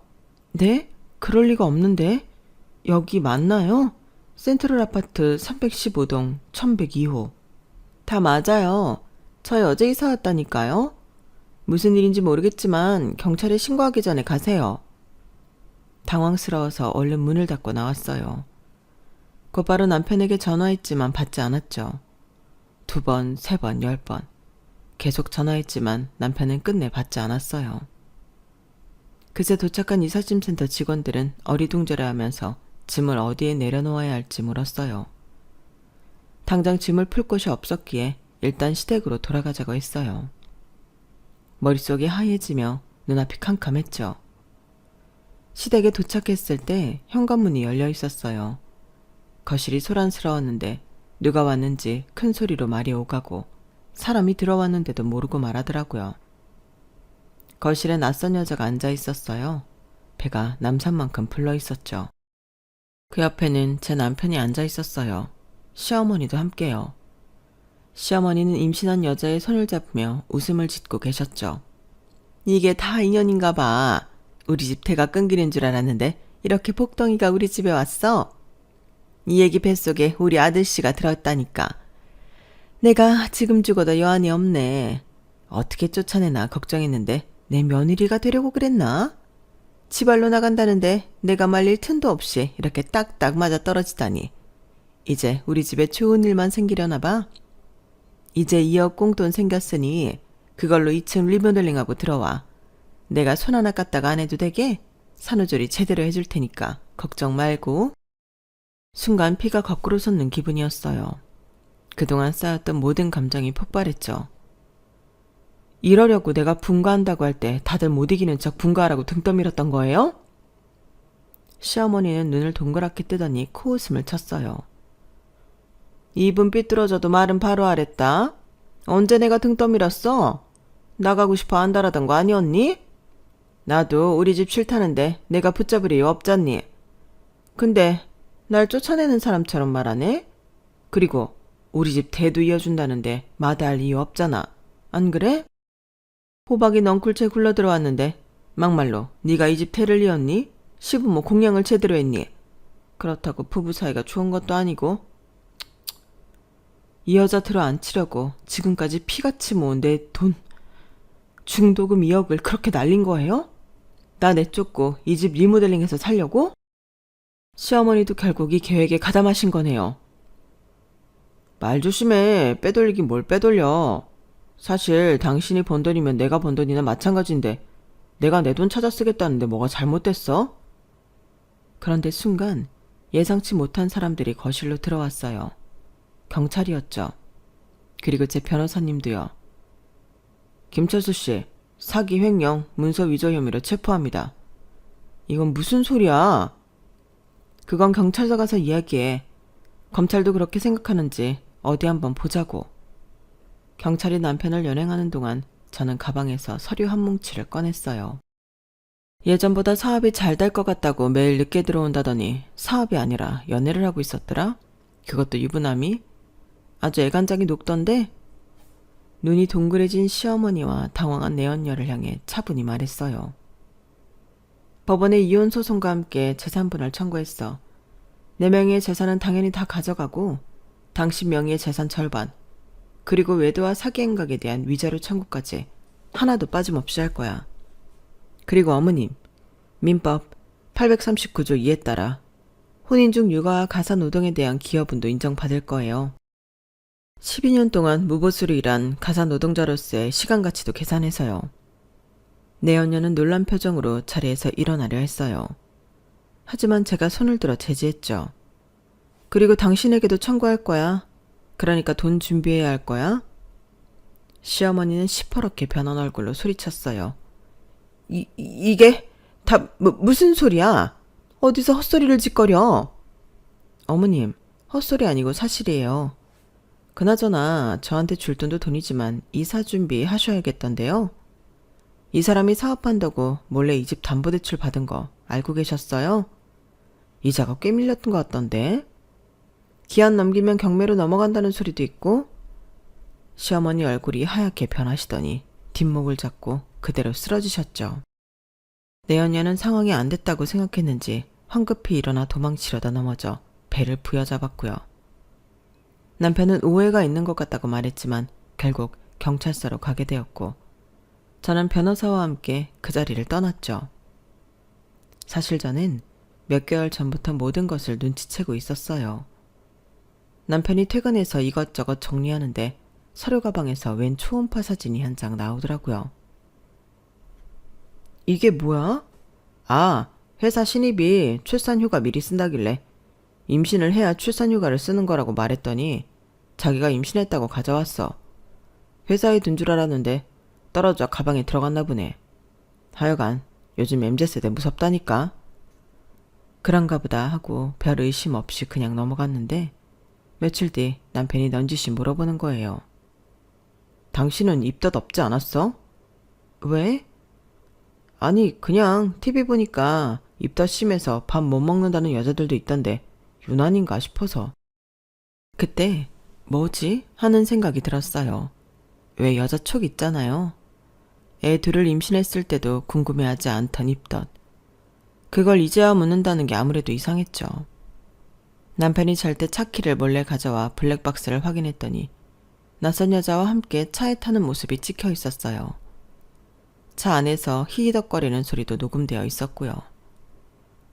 네? 그럴 리가 없는데. 여기 맞나요? 센트럴 아파트 315동 1102호. 다 맞아요. 저희 어제 이사 왔다니까요. 무슨 일인지 모르겠지만 경찰에 신고하기 전에 가세요. 당황스러워서 얼른 문을 닫고 나왔어요. 곧바로 남편에게 전화했지만 받지 않았죠. 2번, 3번, 10번. 계속 전화했지만 남편은 끝내 받지 않았어요. 그새 도착한 이삿짐센터 직원들은 어리둥절해하면서 짐을 어디에 내려놓아야 할지 물었어요. 당장 짐을 풀 곳이 없었기에 일단 시댁으로 돌아가자고 했어요. 머릿속이 하얘지며 눈앞이 캄캄했죠. 시댁에 도착했을 때 현관문이 열려 있었어요. 거실이 소란스러웠는데 누가 왔는지 큰 소리로 말이 오가고 사람이 들어왔는데도 모르고 말하더라고요. 거실에 낯선 여자가 앉아 있었어요. 배가 남산만큼 불러 있었죠. 그 옆에는 제 남편이 앉아 있었어요. 시어머니도 함께요. 시어머니는 임신한 여자의 손을 잡으며 웃음을 짓고 계셨죠. 이게 다 인연인가 봐. 우리 집 대가 끊기는 줄 알았는데 이렇게 복덩이가 우리 집에 왔어. 이 얘기 뱃속에 우리 아들씨가 들었다니까. 내가 지금 죽어도 여한이 없네. 어떻게 쫓아내나 걱정했는데 내 며느리가 되려고 그랬나? 지발로 나간다는데 내가 말릴 틈도 없이 이렇게 딱딱 맞아 떨어지다니. 이제 우리 집에 좋은 일만 생기려나 봐. 이제 2억 꽁돈 생겼으니 그걸로 2층 리모델링하고 들어와. 내가 손 하나 깠다가 안 해도 되게 산후조리 제대로 해줄 테니까 걱정 말고. 순간 피가 거꾸로 솟는 기분이었어요. 그동안 쌓였던 모든 감정이 폭발했죠. 이러려고 내가 분가한다고 할 때 다들 못 이기는 척 분가하라고 등 떠밀었던 거예요? 시어머니는 눈을 동그랗게 뜨더니 코웃음을 쳤어요. 입은 삐뚤어져도 말은 바로 하랬다. 언제 내가 등 떠밀었어? 나가고 싶어 안달하던 거 아니었니? 나도 우리 집 싫다는데 내가 붙잡을 이유 없잖니. 근데 날 쫓아내는 사람처럼 말하네? 그리고 우리 집 대도 이어준다는데 마다할 이유 없잖아. 안 그래? 호박이 넝쿨채 굴러들어왔는데 막말로 네가 이 집 대를 이었니? 시부모 공양을 제대로 했니? 그렇다고 부부 사이가 좋은 것도 아니고. 이 여자 들어앉히려고 지금까지 피같이 모은 내 돈 중도금 2억을 그렇게 날린 거예요? 나 내쫓고 이 집 리모델링해서 살려고? 시어머니도 결국 이 계획에 가담하신 거네요. 말 조심해. 빼돌리긴 뭘 빼돌려. 사실 당신이 번 돈이면 내가 번 돈이나 마찬가지인데 내가 내 돈 찾아 쓰겠다는데 뭐가 잘못됐어? 그런데 순간 예상치 못한 사람들이 거실로 들어왔어요. 경찰이었죠. 그리고 제 변호사님도요. 김철수 씨, 사기 횡령, 문서 위조 혐의로 체포합니다. 이건 무슨 소리야? 그건 경찰서 가서 이야기해. 검찰도 그렇게 생각하는지 어디 한번 보자고. 경찰이 남편을 연행하는 동안 저는 가방에서 서류 한 뭉치를 꺼냈어요. 예전보다 사업이 잘 될 것 같다고 매일 늦게 들어온다더니 사업이 아니라 연애를 하고 있었더라? 그것도 유부남이? 아주 애간장이 녹던데? 눈이 동그래진 시어머니와 당황한 내언녀를 향해 차분히 말했어요. 법원에 이혼 소송과 함께 재산분할 청구했어. 내 명의의 재산은 당연히 다 가져가고 당신 명의의 재산 절반, 그리고 외도와 사기 행각에 대한 위자료 청구까지 하나도 빠짐없이 할 거야. 그리고 어머님, 민법 839조 2에 따라 혼인 중 육아와 가사노동에 대한 기여분도 인정받을 거예요. 12년 동안 무보수로 일한 가사노동자로서의 시간 가치도 계산해서요. 내연녀는 놀란 표정으로 자리에서 일어나려 했어요. 하지만 제가 손을 들어 제지했죠. 그리고 당신에게도 청구할 거야. 그러니까 돈 준비해야 할 거야. 시어머니는 시퍼렇게 변한 얼굴로 소리쳤어요. 이게 다 무슨 소리야? 어디서 헛소리를 짓거려? 어머님, 헛소리 아니고 사실이에요. 그나저나 저한테 줄 돈도 돈이지만 이사 준비 하셔야겠던데요. 이 사람이 사업한다고 몰래 이 집 담보대출 받은 거 알고 계셨어요? 이자가 꽤 밀렸던 것 같던데. 기한 넘기면 경매로 넘어간다는 소리도 있고. 시어머니 얼굴이 하얗게 변하시더니 뒷목을 잡고 그대로 쓰러지셨죠. 내연녀는 상황이 안 됐다고 생각했는지 황급히 일어나 도망치려다 넘어져 배를 부여잡았고요. 남편은 오해가 있는 것 같다고 말했지만 결국 경찰서로 가게 되었고 저는 변호사와 함께 그 자리를 떠났죠. 사실 저는 몇 개월 전부터 모든 것을 눈치채고 있었어요. 남편이 퇴근해서 이것저것 정리하는데 서류 가방에서 웬 초음파 사진이 한 장 나오더라고요. 이게 뭐야? 아, 회사 신입이 출산휴가 미리 쓴다길래 임신을 해야 출산휴가를 쓰는 거라고 말했더니 자기가 임신했다고 가져왔어. 회사에 둔 줄 알았는데 떨어져 가방에 들어갔나 보네. 하여간 요즘 MZ세대 무섭다니까. 그런가 보다 하고 별 의심 없이 그냥 넘어갔는데 며칠 뒤 남편이 넌지시 물어보는 거예요. 당신은 입덧 없지 않았어? 왜? 아니 그냥 TV 보니까 입덧 심해서 밥 못 먹는다는 여자들도 있던데 유난인가 싶어서. 그때 뭐지? 하는 생각이 들었어요. 왜 여자 촉 있잖아요. 애 둘을 임신했을 때도 궁금해하지 않던 입덧. 그걸 이제야 묻는다는 게 아무래도 이상했죠. 남편이 잘 때 차키를 몰래 가져와 블랙박스를 확인했더니 낯선 여자와 함께 차에 타는 모습이 찍혀 있었어요. 차 안에서 히히덕거리는 소리도 녹음되어 있었고요.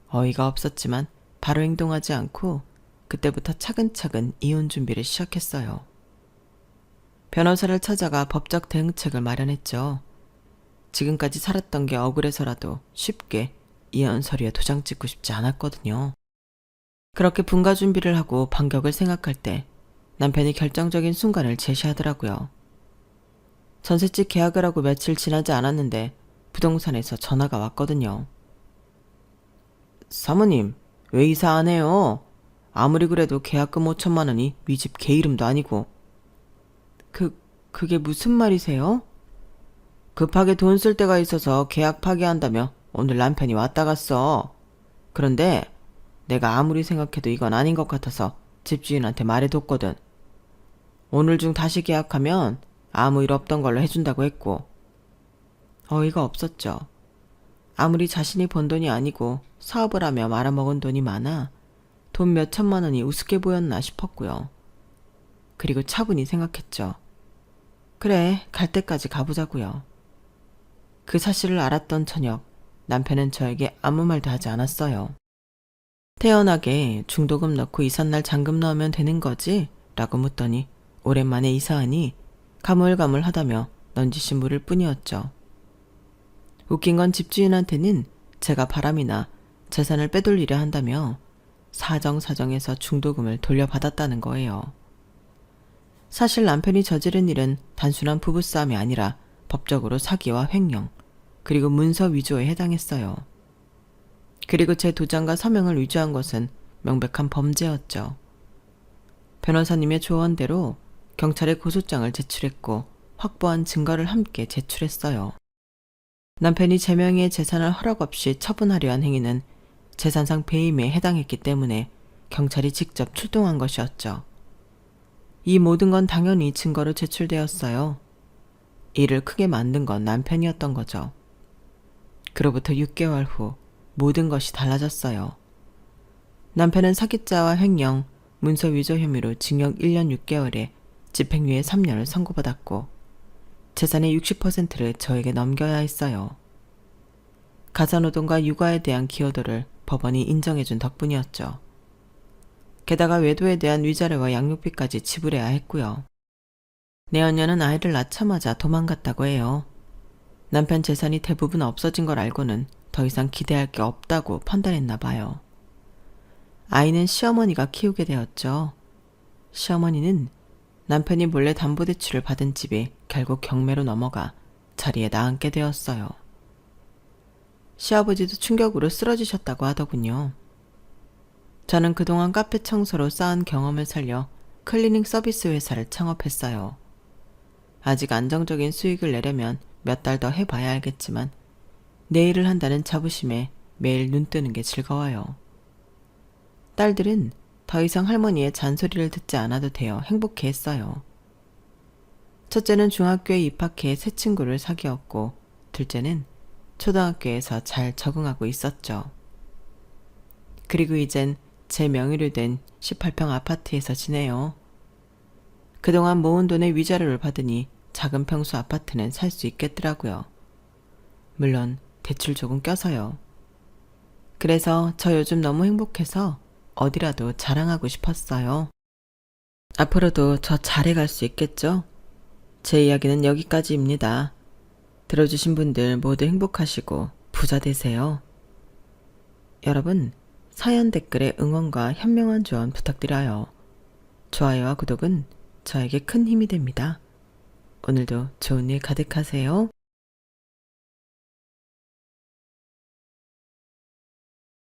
어이가 없었지만 바로 행동하지 않고 그때부터 차근차근 이혼 준비를 시작했어요. 변호사를 찾아가 법적 대응책을 마련했죠. 지금까지 살았던 게 억울해서라도 쉽게 이혼 서류에 도장 찍고 싶지 않았거든요. 그렇게 분가 준비를 하고 반격을 생각할 때 남편이 결정적인 순간을 제시하더라고요. 전셋집 계약을 하고 며칠 지나지 않았는데 부동산에서 전화가 왔거든요. 사모님, 왜 이사 안 해요? 아무리 그래도 계약금 5천만 원이 위 집 개 이름도 아니고. 그게 무슨 말이세요? 급하게 돈 쓸 데가 있어서 계약 파기한다며 오늘 남편이 왔다 갔어. 그런데 내가 아무리 생각해도 이건 아닌 것 같아서 집주인한테 말해뒀거든. 오늘 중 다시 계약하면 아무 일 없던 걸로 해준다고 했고. 어이가 없었죠. 아무리 자신이 번 돈이 아니고 사업을 하며 말아먹은 돈이 많아 돈 몇 천만 원이 우습게 보였나 싶었고요. 그리고 차분히 생각했죠. 그래, 갈 때까지 가보자고요. 그 사실을 알았던 저녁, 남편은 저에게 아무 말도 하지 않았어요. 태연하게 중도금 넣고 이삿날 잔금 넣으면 되는 거지 라고 묻더니 오랜만에 이사하니 가물가물하다며 넌지시 물을 뿐이었죠. 웃긴 건 집주인한테는 제가 바람이나 재산을 빼돌리려 한다며 사정사정해서 중도금을 돌려받았다는 거예요. 사실 남편이 저지른 일은 단순한 부부싸움이 아니라 법적으로 사기와 횡령, 그리고 문서 위조에 해당했어요. 그리고 제 도장과 서명을 위조한 것은 명백한 범죄였죠. 변호사님의 조언대로 경찰에 고소장을 제출했고 확보한 증거를 함께 제출했어요. 남편이 제 명의의 재산을 허락 없이 처분하려 한 행위는 재산상 배임에 해당했기 때문에 경찰이 직접 출동한 것이었죠. 이 모든 건 당연히 증거로 제출되었어요. 일을 크게 만든 건 남편이었던 거죠. 그로부터 6개월 후 모든 것이 달라졌어요. 남편은 사기죄와 횡령, 문서 위조 혐의로 징역 1년 6개월에 집행유예 3년을 선고받았고 재산의 60%를 저에게 넘겨야 했어요. 가사노동과 육아에 대한 기여도를 법원이 인정해준 덕분이었죠. 게다가 외도에 대한 위자료와 양육비까지 지불해야 했고요. 내연녀는 아이를 낳자마자 도망갔다고 해요. 남편 재산이 대부분 없어진 걸 알고는 더 이상 기대할 게 없다고 판단했나 봐요. 아이는 시어머니가 키우게 되었죠. 시어머니는 남편이 몰래 담보대출을 받은 집이 결국 경매로 넘어가 자리에 나앉게 되었어요. 시아버지도 충격으로 쓰러지셨다고 하더군요. 저는 그동안 카페 청소로 쌓은 경험을 살려 클리닝 서비스 회사를 창업했어요. 아직 안정적인 수익을 내려면 몇 달 더 해봐야 알겠지만 내 일을 한다는 자부심에 매일 눈 뜨는 게 즐거워요. 딸들은 더 이상 할머니의 잔소리를 듣지 않아도 되어 행복해했어요. 첫째는 중학교에 입학해 새 친구를 사귀었고 둘째는 초등학교에서 잘 적응하고 있었죠. 그리고 이젠 제 명의로 된 18평 아파트에서 지내요. 그동안 모은 돈의 위자료를 받으니 작은 평수 아파트는 살 수 있겠더라고요. 물론 대출 조금 껴서요. 그래서 저 요즘 너무 행복해서 어디라도 자랑하고 싶었어요. 앞으로도 저 잘해갈 수 있겠죠? 제 이야기는 여기까지입니다. 들어주신 분들 모두 행복하시고 부자 되세요. 여러분, 사연 댓글에 응원과 현명한 조언 부탁드려요. 좋아요와 구독은 저에게 큰 힘이 됩니다. 오늘도 좋은 일 가득하세요.